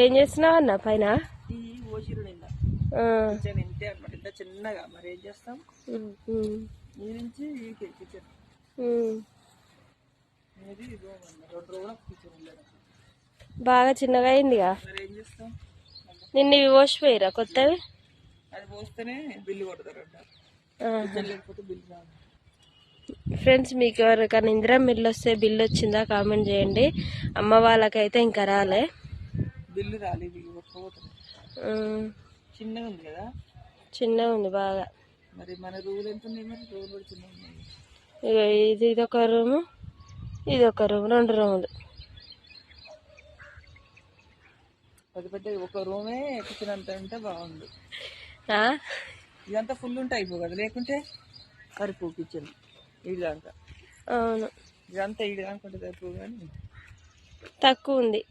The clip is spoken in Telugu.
ఏం చేస్తున్నావు అన్న పైన? ఇంతే అనమాట, ఇంత చిన్నగా. మరి ఏం చేస్తాం, ఈ నుంచి కిచెన్ ఇది 2 రోజులు కిచెన్ ఉండేది. బాగా చిన్నగా అయిందిగా. మరి ఏం చేస్తాం, నిన్న ఇవి పోసిపోయిరా కొత్తవి? అది పోస్తేనే బిల్లు కొడతారంట, లేకపోతే బిల్లు రాదు. ఫ్రెండ్స్, మీకు ఎవరికైనా ఇందిరమ్మ ఇల్లు వస్తే బిల్లు వచ్చిందా కామెంట్ చేయండి. అమ్మ వాళ్ళకైతే ఇంకా రాలే, బిల్లు రాలేదు. చిన్నగా ఉంది కదా, చిన్నగా ఉంది బాగా. మరి మన రూల్ ఎంత ఉన్నాయి? మరి రూల్ కూడా చిన్నగా ఉన్నాయి. ఇది ఒక రూము, ఇది ఒక రూమ్, 2 రూములు. పెద్ద ఒక రూమే కిచెన్ అంతా ఉంటే బాగుండు. ఇదంతా ఫుల్ ఉంటే అయిపో కదా, లేకుంటే సరిపో కిచెన్ ఇదాకా. అవును, ఇదంతా ఇది అనుకుంటే సరిపో, కానీ తక్కువ ఉంది.